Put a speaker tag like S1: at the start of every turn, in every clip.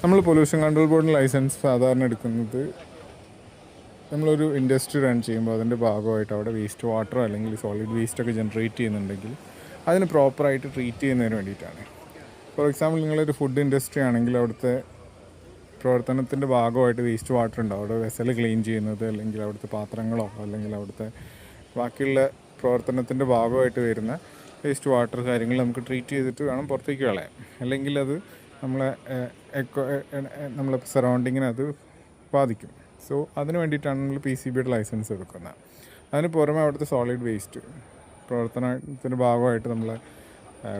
S1: നമ്മൾ pollution control ബോർഡിന് licence സാധാരണ എടുക്കുന്നത് നമ്മളൊരു ഇൻഡസ്ട്രി റൺ ചെയ്യുമ്പോൾ അതിൻ്റെ ഭാഗമായിട്ട് അവിടെ വേസ്റ്റ് വാട്ടറോ അല്ലെങ്കിൽ സോളിഡ് വേസ്റ്റൊക്കെ ജനറേറ്റ് ചെയ്യുന്നുണ്ടെങ്കിൽ അതിന് പ്രോപ്പറായിട്ട് ട്രീറ്റ് ചെയ്യുന്നതിന് വേണ്ടിയിട്ടാണ്. ഫോർ എക്സാമ്പിൾ നിങ്ങളൊരു ഫുഡ് ഇൻഡസ്ട്രി ആണെങ്കിൽ അവിടുത്തെ പ്രവർത്തനത്തിൻ്റെ ഭാഗമായിട്ട് വേസ്റ്റ് വാട്ടർ ഉണ്ടാവും. അവിടെ വെസൽ ക്ലീൻ ചെയ്യുന്നത് അല്ലെങ്കിൽ അവിടുത്തെ പാത്രങ്ങളോ അല്ലെങ്കിൽ അവിടുത്തെ ബാക്കിയുള്ള പ്രവർത്തനത്തിൻ്റെ ഭാഗമായിട്ട് വരുന്ന വേസ്റ്റ് വാട്ടർ കാര്യങ്ങൾ നമുക്ക് ട്രീറ്റ് ചെയ്തിട്ട് വേണം പുറത്തേക്ക് കളയാൻ. അല്ലെങ്കിൽ അത് നമ്മളെ നമ്മളെ സറൗണ്ടിങ്ങിനെ അത് ബാധിക്കും. സോ അതിന് വേണ്ടിയിട്ടാണ് നമ്മൾ PCBയുടെ ലൈസൻസ് എടുക്കുന്നത്. അതിന് പുറമെ അവിടുത്തെ സോളിഡ് വേസ്റ്റ് പ്രവർത്തനത്തിൻ്റെ ഭാഗമായിട്ട് നമ്മളെ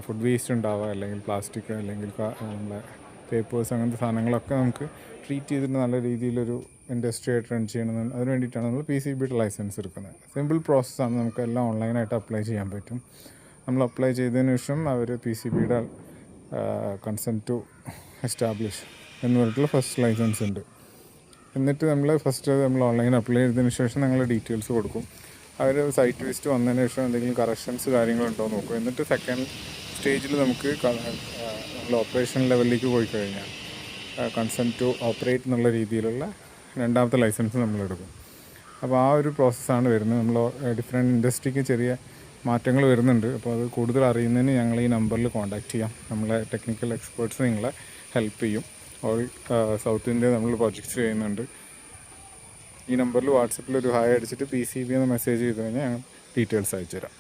S1: ഫുഡ് വേസ്റ്റ് ഉണ്ടാവുക അല്ലെങ്കിൽ പ്ലാസ്റ്റിക് അല്ലെങ്കിൽ നമ്മളെ പേപ്പേഴ്സ് അങ്ങനത്തെ സാധനങ്ങളൊക്കെ നമുക്ക് ട്രീറ്റ് ചെയ്തിട്ട് നല്ല രീതിയിലൊരു ഇൻഡസ്ട്രി ആയിട്ട് റൺ ചെയ്യണമെന്ന് അതിന് വേണ്ടിയിട്ടാണ് നമ്മൾ PCBയുടെ ലൈസൻസ് എടുക്കുന്നത്. സിമ്പിൾ പ്രോസസ്സാണ്, നമുക്ക് എല്ലാം ഓൺലൈനായിട്ട് അപ്ലൈ ചെയ്യാൻ പറ്റും. നമ്മൾ അപ്ലൈ ചെയ്തതിന് ശേഷം അവർ PCBയുടെ കൺസെൻറ്റ് ടു എസ്റ്റാബ്ലിഷ് എന്ന് പറഞ്ഞിട്ടുള്ള ഫസ്റ്റ് ലൈസൻസ് ഉണ്ട്. എന്നിട്ട് നമ്മൾ ഓൺലൈൻ അപ്ലൈ ചെയ്തതിന് ശേഷം ഞങ്ങൾ ഡീറ്റെയിൽസ് കൊടുക്കും. അവർ സൈറ്റ് വിസിറ്റ് വന്നതിന് ശേഷം എന്തെങ്കിലും കറക്ഷൻസ് കാര്യങ്ങളുണ്ടോ നോക്കും. എന്നിട്ട് സെക്കൻഡ് സ്റ്റേജിൽ നമുക്ക് നമ്മൾ ഓപ്പറേഷൻ ലെവലിലേക്ക് പോയി കഴിഞ്ഞാൽ കൺസെൻറ്റ് ടു ഓപ്പറേറ്റ് എന്നുള്ള രീതിയിലുള്ള രണ്ടാമത്തെ ലൈസൻസ് നമ്മളെടുക്കും. അപ്പോൾ ആ ഒരു പ്രോസസ്സാണ് വരുന്നത്. നമ്മൾ ഡിഫറെൻറ്റ് ഇൻഡസ്ട്രിക്ക് ചെറിയ മാറ്റങ്ങൾ വരുന്നുണ്ട്. അപ്പോൾ അത് കൂടുതൽ അറിയുന്നതിന് ഞങ്ങൾ ഈ നമ്പറിൽ കോൺടാക്റ്റ് ചെയ്യാം. നമ്മളെ ടെക്നിക്കൽ എക്സ്പേർട്സ് നിങ്ങളെ ഹെൽപ്പ് ചെയ്യും. ഓൾ സൗത്ത് ഇന്ത്യ നമ്മൾ പ്രൊജക്ട്സ് ചെയ്യുന്നുണ്ട്. ഈ നമ്പറിൽ വാട്സപ്പിൽ ഒരു ഹായ് അടിച്ചിട്ട് PCB എന്ന് മെസ്സേജ് ചെയ്ത് കഴിഞ്ഞാൽ ഞങ്ങൾ ഡീറ്റെയിൽസ് അയച്ചു തരാം.